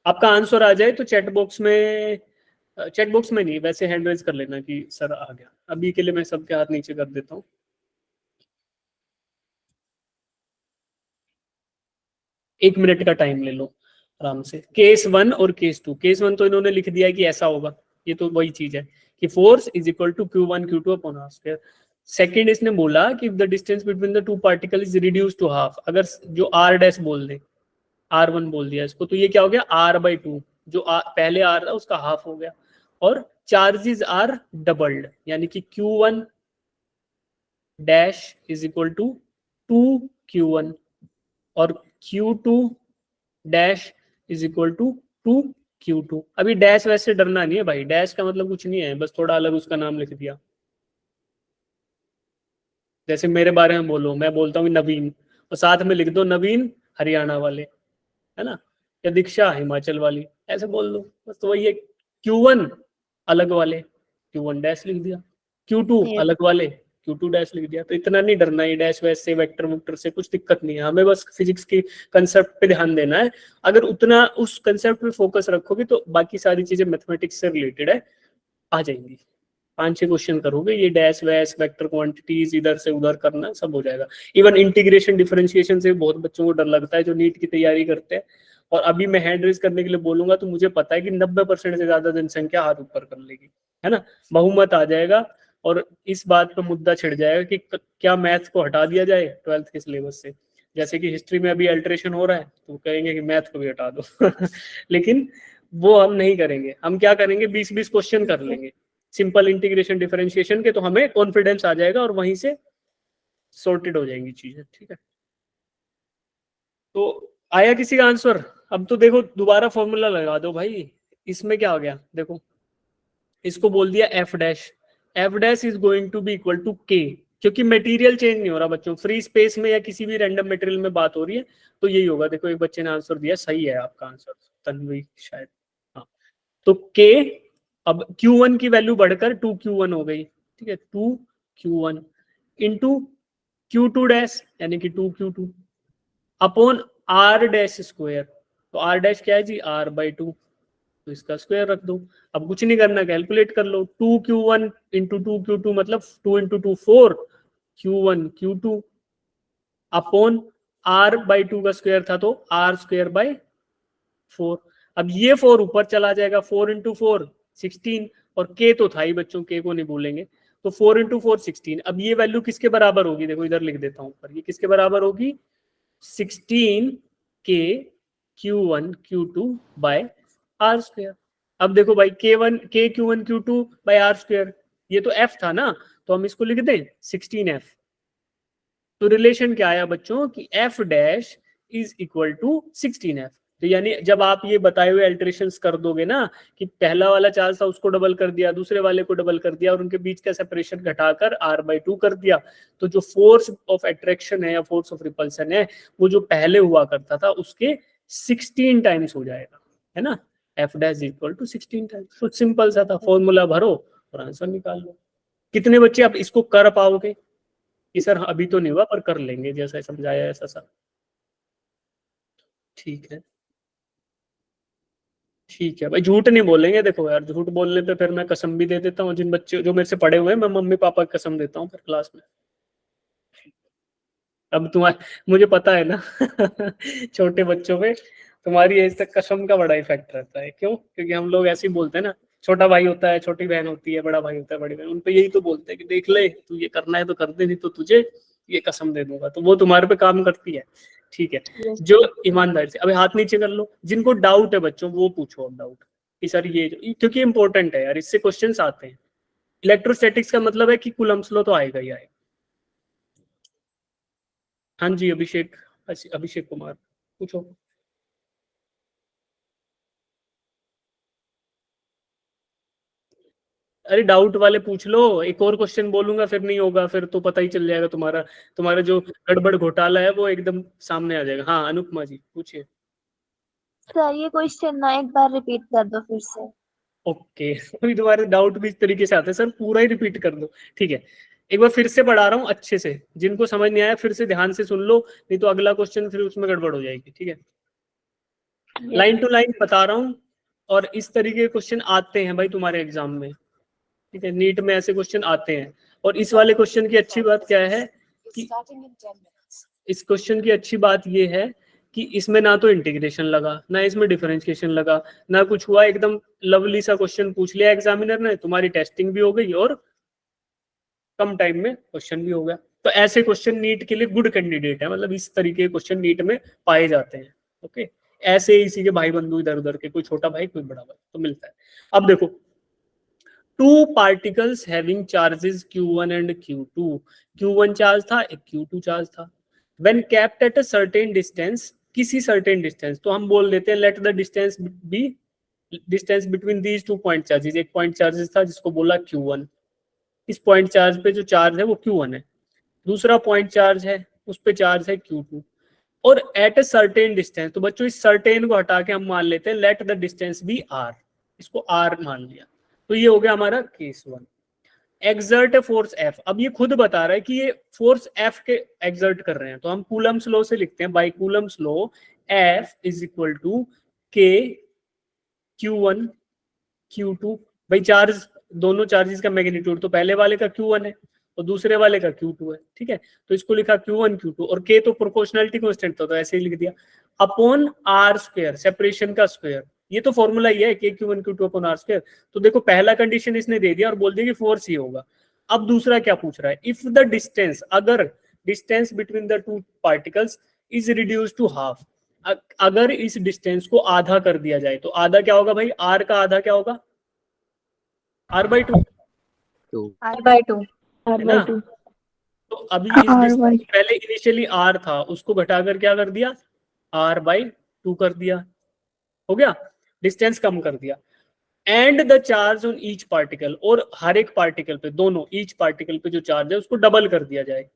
आपका आंसर आ जाए तो चैट बॉक्स में नहीं, वैसे हैंड रेज कर लेना कि सर आ गया। अभी के लिए मैं सबके हाथ नीचे कर देता हूँ। 1 मिनट का टाइम ले लो आराम से। केस 1 और केस 2, केस 1 तो इन्होंने लिख दिया है कि ऐसा होगा, ये तो वही चीज है कि force is equal to Q1 Q2 upon R square. Second इसने बोला कि the distance between the two particle is reduce to half, अगर जो R डैश बोल दे, R1 बोल दिया इसको, तो ये क्या हो गया R/2, जो पहले R था उसका हाफ हो गया, और चार्जेस आर डबल्ड, यानी कि Q1 dash is equal to 2Q1 और Q2 dash is equal to 2Q2। अभी डैश वैसे डरना नहीं है भाई, डैश का मतलब कुछ नहीं है, बस थोड़ा अलग उसका नाम लिख दिया। जैसे मेरे बारे में बोलो, मैं बोलता हूँ नवीन, और साथ में लिख दो नवीन हरियाणा वाले, है ना, या दीक्षा हिमाचल वाली, ऐसे बोल दो बस। तो वही है, Q1 अलग वाले Q1 डैश लिख दिया, Q2 अलग वाले Q2 डैश लिख दिया। तो इतना नहीं डरना, ये डैश वैश से वेक्टर वुक्टर से कुछ दिक्कत नहीं है, हमें बस फिजिक्स के कंसेप्ट पे ध्यान देना है। अगर उतना उस कंसेप्ट पे फोकस रखोगे तो बाकी सारी चीजें मैथमेटिक्स से रिलेटेड है, आ जाएंगी। 5-6 क्वेश्चन करोगे, ये डैश वैश वेक्टर क्वांटिटीज इधर से उधर करना सब हो जाएगा। इवन इंटीग्रेशन डिफरेंशिएशन से बहुत बच्चों को डर लगता है जो नीट की तैयारी करते हैं, और अभी मैं हैंड रेज करने के लिए बोलूंगा तो मुझे पता है कि 90% से ज्यादा जनसंख्या हाथ ऊपर कर लेगी, है ना, बहुमत आ जाएगा। और इस बात पर मुद्दा छिड़ जाएगा कि क्या मैथ्स को हटा दिया जाए 12th के सिलेबस से, जैसे कि हिस्ट्री में अभी अल्ट्रेशन हो रहा है, तो कहेंगे कि मैथ को भी हटा दो लेकिन वो हम नहीं करेंगे, हम क्या करेंगे, 20-20 क्वेश्चन कर लेंगे सिंपल इंटीग्रेशन डिफरेंशिएशन के, तो हमें कॉन्फिडेंस आ जाएगा और वहीं से सॉर्टेड हो जाएंगी चीजें। ठीक है, तो आया किसी का आंसर? अब तो देखो दोबारा फॉर्मूला लगा दो भाई, इसमें क्या हो गया, देखो इसको बोल दिया F dash is going to be equal to K, क्योंकि मटेरियल चेंज नहीं हो रहा बच्चों, फ्री स्पेस में या किसी भी रैंडम मटेरियल में बात हो रही है, तो यही होगा। देखो एक बच्चे ने आंसर दिया, सही है आपका आंसर, तन्वी शायद, हाँ। तो के, अब Q1 की वैल्यू बढ़कर 2Q1 हो गई, ठीक है, 2Q1 इंटू Q2 डैश यानी कि 2Q2 upon R dash square. तो R डैश क्या है जी, R/2, तो इसका स्क्वायर रख दो। अब कुछ नहीं करना, कैलकुलेट कर लो। 2Q1 इंटू 2Q2 मतलब 2 into 2 4, Q1 Q2 upon R/2 का स्क्वायर था तो R²/4। अब ये 4 ऊपर चला जाएगा, 4 इंटू 4 16, और K तो था ही बच्चों, K को नहीं भूलेंगे, तो 4 इंटू 4 16। अब ये वैल्यू किसके बराबर होगी, देखो इधर लिख देता हूं ऊपर, ये किसके बराबर होगी, 16K Q1 Q2 bye R²। अब देखो भाई K1 K Q1 Q2 bye R², ये तो F था ना, तो हम इसको लिख दें 16F। तो रिलेशन क्या आया बच्चों कि F dash is equal to 16F। तो यानी जब आप ये बताए हुए अल्टरेशंस कर दोगे ना, कि पहला वाला चार्ज था उसको डबल कर दिया, दूसरे वाले को डबल कर दिया, और उनके बीच का सेपरेशन घटाकर R/2 कर दिया, तो जो फोर्स ऑफ अट्रैक्शन है या फोर्स ऑफ रिपल्सन है वो जो पहले हुआ करता था उसके 16 टाइम्स हो जाएगा, है ना। F dash equal to 16 times. तो सिंपल सा था, फॉर्मूला भरो और आंसर निकाल लो। कितने बच्चे आप इसको कर पाओगे कि सर अभी तो नहीं हुआ पर कर लेंगे, जैसा समझाया ऐसा सर। ठीक है, ठीक है भाई, झूठ नहीं बोलेंगे। देखो यार, झूठ बोलने पे फिर मैं कसम भी दे देता हूँ, जिन बच्चे जो मेरे से पढ़े हुए हैं मैं मम्मी पापा की कसम देता हूँ फिर क्लास में। अब तुम्हारे, मुझे पता है ना छोटे बच्चों पे तुम्हारी एज तक कसम का बड़ा इफेक्ट रहता है। क्यों? क्योंकि हम लोग ऐसे ही बोलते हैं ना, छोटा भाई होता है, छोटी बहन होती है, बड़ा भाई होता है, बड़ी बहन, उन पे यही तो बोलते हैं कि देख ले तू ये करना है तो कर दे, नहीं तो तुझे ये कसम दे दूंगा। तो वो तुम्हारे पे काम करती है। ठीक है, जो ईमानदारी से, अभी हाथ नीचे कर लो, जिनको डाउट है बच्चों वो पूछो अब डाउट कि सर ये क्योंकि इंपॉर्टेंट है यार, इससे क्वेश्चंस आते हैं। इलेक्ट्रोस्टैटिक्स का मतलब है कि कूलम्ब्स लॉ तो आएगा ही आएगा। हाँ जी अभिषेक, अभिषेक कुमार पूछो। अरे डाउट वाले पूछ लो, एक और क्वेश्चन बोलूंगा फिर नहीं होगा, फिर तो पता ही चल जाएगा तुम्हारा, तुम्हारा जो गड़बड़ घोटाला है वो एकदम सामने आ जाएगा। हाँ अनुपमा जी पूछिए। सर ये क्वेश्चन ना एक बार रिपीट कर दो फिर से। ओके अभी तुम्हारे डाउट भी इस तरीके से आते हैं, सर पूरा ही रिपीट कर दो। ठीक है, एक बार फिर से पढ़ा रहा हूँ अच्छे से, जिनको समझ नहीं आया फिर से ध्यान से सुन लो, नहीं तो अगला क्वेश्चन फिर उसमें गड़बड़ हो जाएगी। ठीक है, लाइन टू लाइन बता रहा हूँ, और इस तरीके के क्वेश्चन आते हैं भाई तुम्हारे एग्जाम में। ठीक है, नीट में ऐसे क्वेश्चन आते हैं। और इस वाले क्वेश्चन की अच्छी बात क्या है कि इस क्वेश्चन की अच्छी बात ये है कि इसमें ना तो इंटीग्रेशन लगा, ना इसमें डिफरेंशिएशन लगा, ना कुछ हुआ, एकदम लवली सा क्वेश्चन पूछ लिया एग्जामिनर ने, तुम्हारी टेस्टिंग भी हो गई और कम टाइम में क्वेश्चन भी हो गया। तो ऐसे क्वेश्चन नीट के लिए गुड कैंडिडेट है, मतलब इस तरीके के क्वेश्चन नीट में पाए जाते हैं। ओके, ऐसे इसी के भाई बंधु इधर उधर के, कोई छोटा भाई कोई बड़ा भाई, तो मिलता है। अब देखो, two particles having charges Q1 and Q2, Q1 charge था, एक Q2 चार्ज था, when kept at a certain distance, किसी सर्टेन डिस्टेंस, तो हम बोल देते हैं let the distance be distance between these two point charges. एक पॉइंट चार्जेस था जिसको बोला Q1, इस पॉइंट चार्ज पे जो चार्ज है वो Q1 है, दूसरा पॉइंट चार्ज है उस पे चार्ज है Q2, और एट अ सर्टेन डिस्टेंस, तो बच्चों इस सर्टेन को हटा के हम मान लेते हैं let the distance be R, इसको R मान लिया, तो ये हो गया हमारा केस 1। एक्सर्ट फोर्स F, अब ये खुद बता रहा है कि ये फोर्स F के एक्सर्ट कर रहे हैं, तो हम कूलम्स लॉ से लिखते हैं, by Coulomb's law F is equal to K Q1 Q2। भाई चार्ज, दोनों चार्जेस का मैग्नीट्यूड, तो पहले वाले का Q1 है और दूसरे वाले का Q2 है। ठीक है, तो इसको लिखा Q1 Q2, और K तो प्रोपोर्शनलिटी कांस्टेंट था तो ऐसे ही लिख दिया, अपॉन R², सेपरेशन का स्क्वायर, ये तो फॉर्मूला ही है K Q1 Q2 upon R²। तो देखो पहला कंडीशन इसने दे दिया और बोल दिया कि फोर्स ही होगा। अब दूसरा क्या पूछ रहा है, इफ द डिस्टेंस, अगर distance between the two particles is reduce to half, अगर इस डिस्टेंस को आधा कर दिया जाए, तो आधा क्या होगा भाई, R का आधा क्या होगा, R/2, R/2 है ना। तो अभी इस डिस्टेंस पहले इनिशियली R था, उसको घटाकर क्या कर दिया, R/2 कर दिया, हो गया, डिस्टेंस कम कर दिया। And the charge on each particle, और हर एक पार्टिकल पे, दोनों ईच पार्टिकल पे जो चार्ज है उसको डबल कर दिया जाए।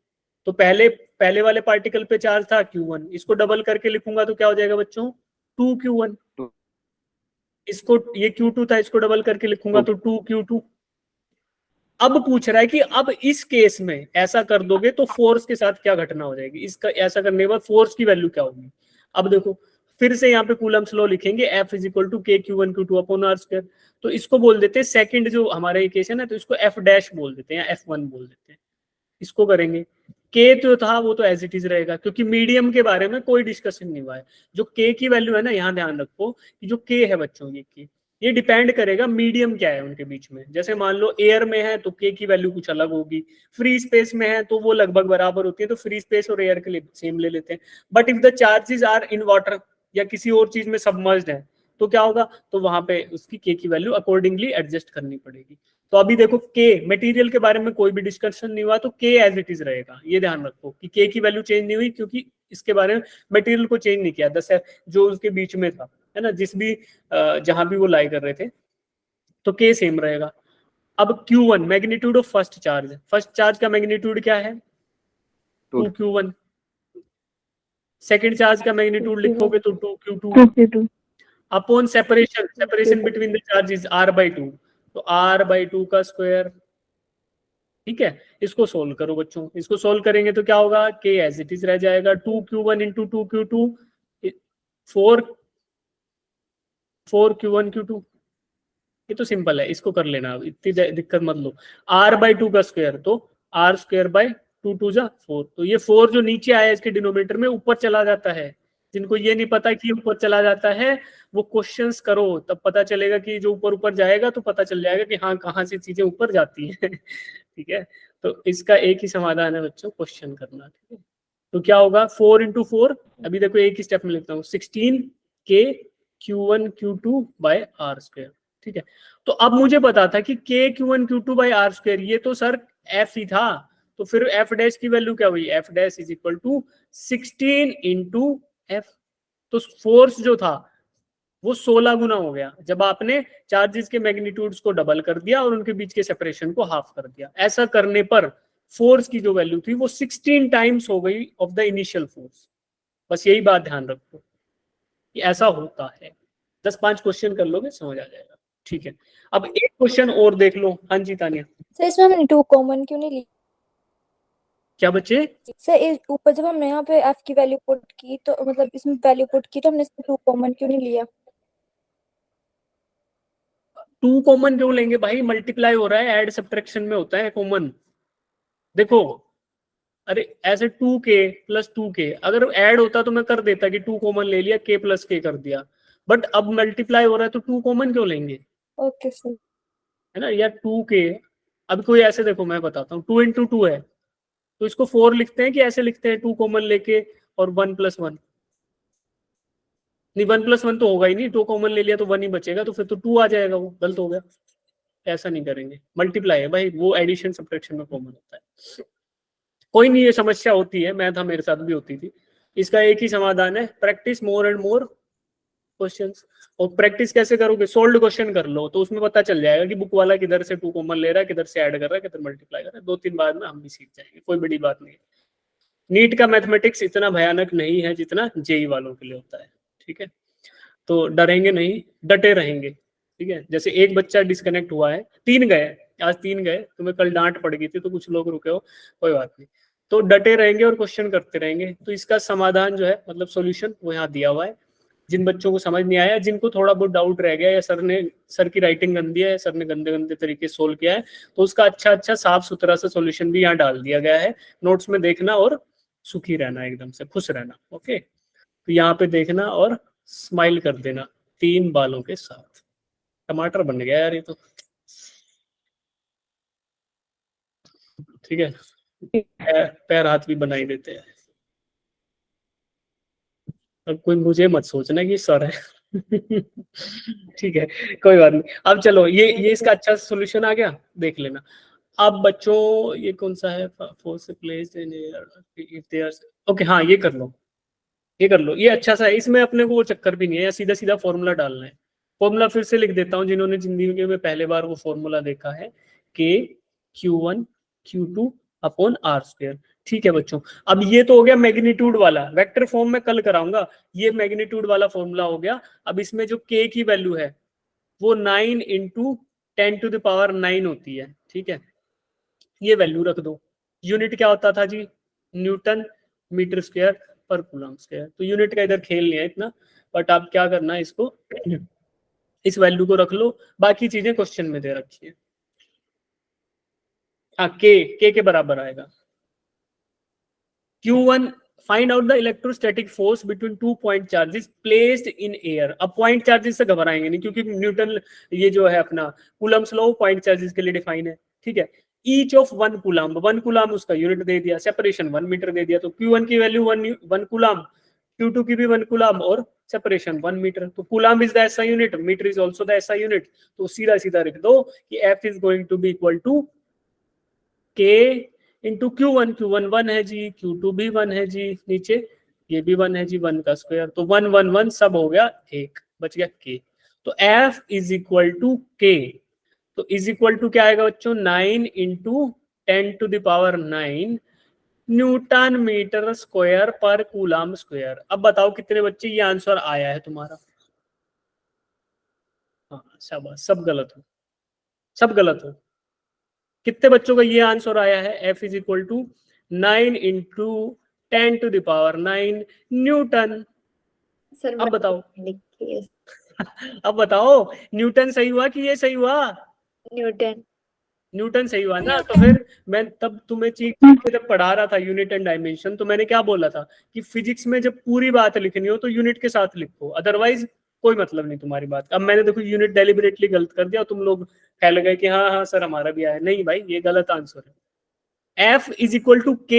तो पहले वाले पार्टिकल पे चार्ज था Q1, इसको डबल करके लिखूंगा तो क्या हो जाएगा बच्चों, 2Q1। इसको, ये Q2 था, इसको डबल करके लिखूंगा तो 2Q2। अब पूछ रहा है कि अब इस केस में ऐसा कर दोगे तो फोर्स के साथ क्या घटना हो जाएगी, इसका ऐसा करने के बाद फोर्स की वैल्यू क्या होगी। अब देखो फिर से यहाँ पे कूलम्स लॉ लिखेंगे, F is equal to K Q1 Q2 upon R square. तो इसको बोल देते हैं सेकंड जो हमारा ये केस है ना, तो इसको F डैश बोल देते हैं या F1 बोल देते हैं। इसको करेंगे, के तो था वो तो एज इट इज रहेगा, क्योंकि मीडियम के बारे में कोई डिस्कशन नहीं हुआ है। जो के की वैल्यू है ना, यहाँ ध्यान रखो कि जो के है बच्चों की, ये डिपेंड करेगा मीडियम क्या है उनके बीच में। जैसे मान लो एयर में है तो के की वैल्यू कुछ अलग होगी, फ्री स्पेस में है तो वो लगभग बराबर होती है, तो फ्री स्पेस और एयर के लिए सेम ले लेते हैं। But if the charges are in water या किसी और चीज में सबमर्ज्ड है तो क्या होगा, तो वहां पे उसकी के की वैल्यू अकॉर्डिंगली एडजस्ट करनी पड़ेगी। तो अभी देखो के मटेरियल के बारे में कोई भी डिस्कशन नहीं हुआ, तो के एज इट इज रहेगा। ये ध्यान रखो कि के की वैल्यू चेंज नहीं हुई, क्योंकि इसके बारे में मटेरियल को चेंज नहीं किया, दस जो उसके बीच में था, है ना, जिस भी जहां भी वो लाई कर रहे थे, तो के सेम रहेगा। अब Q1 magnitude of first charge का मैग्नीट्यूड क्या है, 2Q1। सेकंड चार्ज का मैग्नीट्यूड लिखोगे तो 2Q2 upon separation between the charges R/2, तो R/2 का स्क्वायर। ठीक है, इसको सोल्व करो बच्चों, इसको सोल्व करेंगे तो क्या होगा, के एज इट इज रह जाएगा, 2Q1 इंटू 2Q2 4Q1Q2। ये तो सिंपल है, इसको कर लेना, इतनी दिक्कत मत लो। R/2 का स्क्वायर तो R²/2 जा 4, तो ये 4 जो नीचे आया इसके डिनोमिनेटर में ऊपर चला जाता है। जिनको ये नहीं पता कि ऊपर चला जाता है वो क्वेश्चंस करो, तब पता चलेगा कि जो ऊपर ऊपर जाएगा तो पता चल जाएगा कि हाँ कहाँ से चीजें ऊपर जाती हैं। ठीक है, तो इसका एक ही समाधान है बच्चों, क्वेश्चन करना। ठीक है, तो क्या होगा 4 इंटू 4, अभी देखो एक ही स्टेप में लिखता हूँ, 16 के Q1 Q2 बाय R²। ठीक है, तो अब मुझे पता था कि के Q1 Q2 बाय R², ये तो सर F ही था, तो फिर F डैश की वैल्यू क्या हुई, F dash is equal to 16 into F। तो फोर्स जो था वो 16 गुना हो गया जब आपने चार्जेस के मैग्नीट्यूड्स को डबल कर दिया और उनके बीच के सेपरेशन को हाफ कर दिया। ऐसा करने पर फोर्स की जो वैल्यू थी वो 16 टाइम्स हो गई ऑफ द इनिशियल फोर्स। बस यही बात ध्यान रखो कि ऐसा होता है। 10-5 क्वेश्चन कर लोगे समझ आ जाएगा। ठीक है, अब एक क्वेश्चन और देख लो। हाँ जी तानिया। सर इसमें हमने 2 कॉमन क्यों नहीं ली? क्या बच्चे? सर ऊपर जब हमने यहाँ पे f की वैल्यू पुट की तो मतलब इसमें वैल्यू पुट की तो हमने इसमें 2 कॉमन क्यों नहीं लिया? 2 कॉमन क्यों लेंगे भाई, मल्टीप्लाई हो रहा है, ऐड सब्ट्रैक्शन में होता है कॉमन। देखो अरे ऐसे 2k प्लस 2k अगर ऐड होता तो मैं कर देता कि 2 कॉमन ले लिया, k प्लस k कर दिया, बट अब मल्टीप्लाई हो रहा है तो 2 कॉमन क्यों लेंगे, ओके सर। है ना यार। 2k अब कोई ऐसे देखो मैं बताता हूँ, 2 इंटू 2 है तो इसको 4 लिखते हैं कि ऐसे लिखते हैं 2 कॉमन लेके और 1 प्लस 1, नहीं 1 प्लस 1 तो होगा ही नहीं, 2 कॉमन ले लिया तो 1 ही बचेगा, तो फिर तो 2 आ जाएगा, वो गलत हो गया। ऐसा नहीं करेंगे, मल्टीप्लाई है भाई, वो एडिशन सब्ट्रैक्शन में कॉमन होता है। कोई नहीं, ये समस्या होती है, मैं था मेरे साथ भी होती थी। इसका एक ही समाधान है, practice more and more questions. और प्रैक्टिस कैसे करोगे, सोल्व्ड क्वेश्चन कर लो तो उसमें पता चल जाएगा कि बुक वाला किधर से 2 कॉमन ले रहा है, किधर से ऐड कर रहा है, किधर मल्टीप्लाई कर रहा है। 2-3 बार में हम भी सीख जाएंगे, कोई बड़ी बात नहीं है। नीट का मैथमेटिक्स इतना भयानक नहीं है जितना जेई वालों के लिए होता है। ठीक है, तो डरेंगे नहीं, डटे रहेंगे। ठीक है, जैसे एक बच्चा डिस्कनेक्ट हुआ है, 3 गए आज, 3 गए, तुम्हें कल डांट पड़ गई थी तो कुछ लोग रुके हो, कोई बात नहीं, तो डटे रहेंगे और क्वेश्चन करते रहेंगे। तो इसका समाधान जो है मतलब सॉल्यूशन वो यहाँ दिया हुआ है। जिन बच्चों को समझ नहीं आया, जिनको थोड़ा बहुत डाउट रह गया या सर की राइटिंग गंदी है, सर ने गंदे गंदे तरीके सोल्व किया है, तो उसका अच्छा साफ सुथरा सा सॉल्यूशन भी यहाँ डाल दिया गया है। नोट्स में देखना और सुखी रहना, एकदम से खुश रहना। ओके, तो यहाँ पे देखना और स्माइल कर देना 3 बालों के साथ। टमाटर बन गया यार ये तो। ठीक है, पैर हाथ भी बनाई देते हैं। अब कोई मुझे मत सोचना कि सर है। ठीक है, कोई बात नहीं। अब चलो ये इसका अच्छा सॉल्यूशन आ गया, देख लेना। अब बच्चों ये कौन सा है, force placed in if they are, okay हाँ ये कर लो, ये कर लो, ये अच्छा सा है, इसमें अपने को वो चक्कर भी नहीं है, सीधा सीधा फॉर्मूला डालना है। फॉर्मूला फिर से लिख देता हूँ, जिन्होंने जिंदगी में पहले बार वो फॉर्मूला देखा है, के Q1 Q2 अपॉन R²। ठीक है बच्चों, अब ये तो हो गया मैग्नीट्यूड वाला, वेक्टर फॉर्म में कल कराऊंगा, ये मैग्नीट्यूड वाला फॉर्मूला हो गया। अब इसमें जो k की वैल्यू है वो 9 इंटू 10 टू द पावर 9 होती है। ठीक है, ये वैल्यू रख दो। यूनिट क्या होता था जी, न्यूटन मीटर स्क्वायर पर कूलम स्क्वायर। तो यूनिट का इधर खेल नहीं है इतना, बट आप क्या करना है, इसको इस वैल्यू को रख लो, बाकी चीजें क्वेश्चन में दे रखी है। हाँ, के बराबर आएगा Q1, find out the electrostatic force between 2 point charges placed in air. अब पॉइंट चार्जेस से घबराएंगे नहीं, क्योंकि न्यूटन ये जो है अपना कूलम्स लॉ पॉइंट चार्जेस के लिए डिफाइन है, ठीक है। ईच ऑफ 1 कूलम, 1 कूलम उसका यूनिट दे दिया, सेपरेशन 1 मीटर दे दिया, तो Q1 की वैल्यू 1 कूलम, Q2 की भी 1 कूलम और सेपरेशन 1 मीटर। तो coulomb is the SI unit, metre is also the SI unit. तो सीधा सीधा लिख दो कि F is going to be equal to K into Q1, Q1 1 है जी, Q2 भी 1 है जी, नीचे ये भी 1 है जी, 1 का स्क्वायर, तो 1 1 1 सब हो गया 1, बच गया K। तो F is equal to K, तो इज इक्वल टू क्या आएगा बच्चों, 9 इंटू 10⁹ न्यूटन मीटर स्क्वायर पर कूलम स्क्वायर। अब बताओ कितने बच्चे ये आंसर आया है तुम्हारा? हाँ शाबाश, सब गलत हो, सब गलत हो। कितने बच्चों का ये आंसर आया है? F is equal to 9 into 10⁹ newton. Sir अब बताओ लिखिए अब बताओ न्यूटन सही हुआ कि ये सही हुआ? न्यूटन। न्यूटन सही हुआ ना। तो फिर मैं तब तुम्हें चीख के जब पढ़ा रहा था यूनिट एंड डायमेंशन, तो मैंने क्या बोला था कि फिजिक्स में जब पूरी बात लिखनी हो तो यूनिट के साथ लिखो, अदरवाइज कोई मतलब नहीं तुम्हारी बात। अब मैंने देखो यूनिट डेलिबरेटली गलत कर दिया, तुम लोग फैल गए कि हाँ हाँ सर हमारा भी आया। नहीं भाई, ये गलत आंसर है। F is equal to K,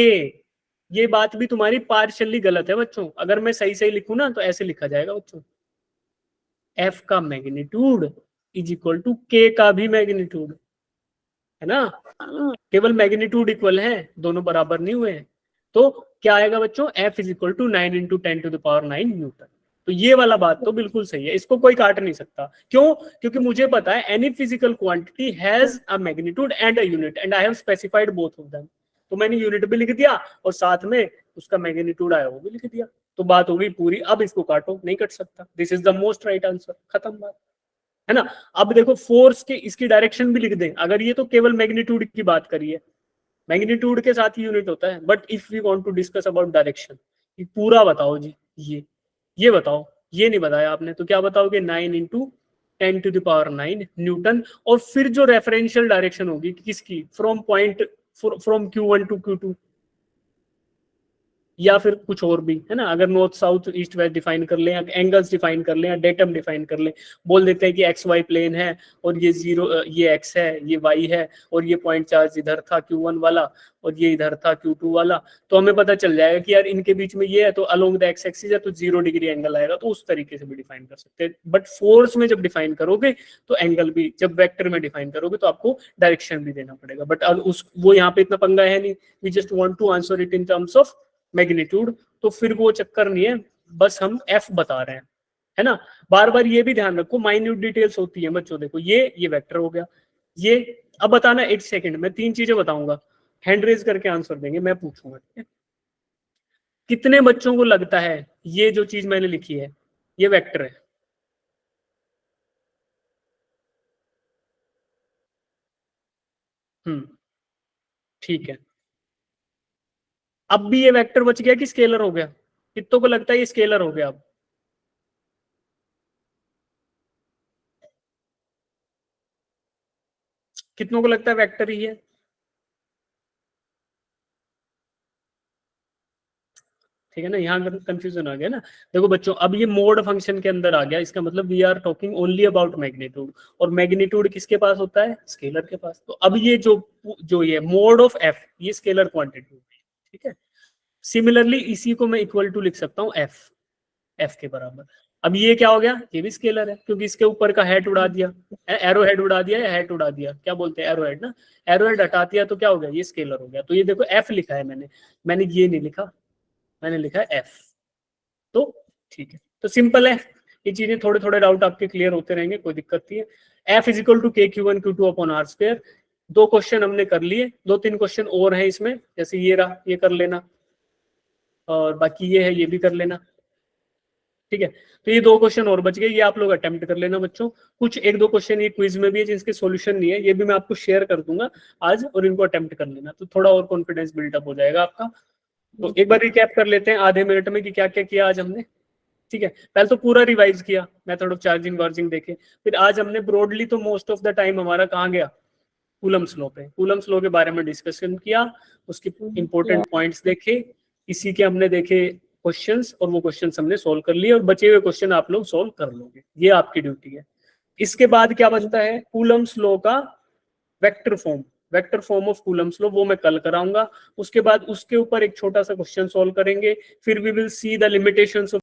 ये बात भी तुम्हारी पार्शियली गलत है बच्चों। अगर मैं सही सही लिखूं ना तो ऐसे लिखा जाएगा बच्चों, F का magnitude is equal to K का भी मैग्नीट्यूड, है ना। केवल मैग्नीट्यूड इक्वल है, दोनों बराबर नहीं हुए हैं। तो क्या आएगा बच्चों, F is equal to 9 into 10⁹ newton. तो ये वाला बात तो बिल्कुल सही है, इसको कोई काट नहीं सकता। क्यों? क्योंकि मुझे पता है any physical quantity has a magnitude and a unit and I have specified both of them. तो मैंने यूनिट भी लिख दिया और साथ में उसका मैग्नीट्यूड आया वो भी लिख दिया, तो बात हो गई पूरी। अब इसको काटो, नहीं कट सकता। This is the most right answer, खत्म बात, है ना। अब देखो फोर्स के इसकी डायरेक्शन भी लिख दें। अगर ये तो केवल मैग्नीट्यूड की बात करिए, मैग्नीट्यूड के साथ ही यूनिट होता है, but if we want to discuss about direction, पूरा बताओ जी। ये बताओ, ये नहीं बताया आपने, तो क्या बताओगे? 9 इंटू 10⁹ न्यूटन। और फिर जो रेफरेंशियल डायरेक्शन होगी किसकी, from point from Q1 to Q2, या फिर कुछ और भी, है ना। अगर north south east west define कर लें, एंगल्स डिफाइन कर लें, डेटम डिफाइन कर लें, बोल देते हैं कि एक्स वाई प्लेन है और ये 0, ये एक्स है, ये वाई है, और ये पॉइंट चार्ज इधर था Q1 वाला और ये इधर था Q2 वाला, तो हमें पता चल जाएगा कि यार इनके बीच में ये है, तो अलोंग द एक्स एक्सिस है तो 0 डिग्री एंगल आएगा। तो उस तरीके से भी डिफाइन कर सकते हैं। बट फोर्स में जब डिफाइन करोगे तो एंगल भी, जब वेक्टर में डिफाइन करोगे तो आपको डायरेक्शन भी देना पड़ेगा। बट उस वो यहाँ पे इतना पंगा है नहीं, we just want to answer it in terms of magnitude. तो फिर वो चक्कर नहीं है, बस हम F बता रहे हैं, है ना। बार बार ये भी ध्यान रखो, माइन्यूट डिटेल्स होती है बच्चों। देखो ये वेक्टर हो गया, ये अब बताना 8 सेकंड में 3 चीजें बताऊंगा, हैंड रेज करके आंसर देंगे, मैं पूछूंगा, ठीक है। कितने बच्चों को लगता है ये जो चीज मैंने लिखी है ये वेक्टर है? ठीक है। अब भी ये वेक्टर बच गया कि स्केलर हो गया? कितनों को लगता है ये स्केलर हो गया? अब कितनों को लगता है वेक्टर ही है? ठीक है ना, यहाँ कंफ्यूजन आ गया ना। देखो बच्चों, अब ये मोड फंक्शन के अंदर आ गया, इसका मतलब we are talking only about magnitude, और मैग्नीट्यूड किसके पास होता है? स्केलर के पास। तो अब ये जो ये मोड ऑफ एफ, ये स्केलर क्वांटिटी होगी, ठीक है। सिमिलरली इसी को मैं इक्वल टू लिख सकता हूँ एफ के बराबर। अब ये क्या हो गया? ये भी स्केलर है, क्योंकि इसके ऊपर का हेड उड़ा दिया, एरो हेड उड़ा दिया या हेड उड़ा दिया, क्या बोलते हैं, एरो हेड ना। एरो हेड हटा दिया तो क्या हो गया? ये स्केलर हो गया। तो ये देखो एफ लिखा है मैंने ये नहीं लिखा, मैंने लिखा है एफ। तो ठीक है, तो सिंपल है। ये चीजें थोड़े थोड़े डाउट आपके क्लियर होते रहेंगे, कोई दिक्कत नहीं है। F is equal to KQ1 Q2 upon R square. 2 question हमने कर लिए, 2-3 क्वेश्चन और हैं इसमें, जैसे ये रहा, ये कर लेना, और बाकी ये है, ये भी कर लेना। ठीक है, तो ये 2 क्वेश्चन और बच गए, ये आप लोग अटेम्प्ट कर लेना बच्चों। कुछ 1-2 क्वेश्चन ये क्विज में भी है जिसके सॉल्यूशन नहीं है, ये भी मैं आपको शेयर कर दूंगा आज, और इनको अटेम्प्ट कर लेना, तो थोड़ा और कॉन्फिडेंस बिल्डअप हो जाएगा आपका। तो एक बार रिकैप कर लेते हैं आधे मिनट में कि क्या क्या किया आज हमने। ठीक है, पहले तो पूरा रिवाइज किया, मेथड ऑफ चार्जिंग वार्जिंग देखे, फिर आज हमने ब्रॉडली तो मोस्ट ऑफ द टाइम हमारा कहाँ गया, कूलम्स लॉ पे, कूलम्स लॉ के बारे में डिस्कशन किया, उसके इंपॉर्टेंट पॉइंट्स देखे, इसी के हमने देखे क्वेश्चंस, और वो क्वेश्चंस हमने सोल्व कर लिए, और बचे हुए क्वेश्चन आप लोग सोल्व कर लोगे, ये आपकी ड्यूटी है। इसके बाद क्या बचता है, कूलम्स लॉ का vector form of Coulomb's law, वो मैं कल कराऊंगा। उसके बाद उसके ऊपर एक छोटा सा क्वेश्चन सोल्व करेंगे, फिर we will see the limitations of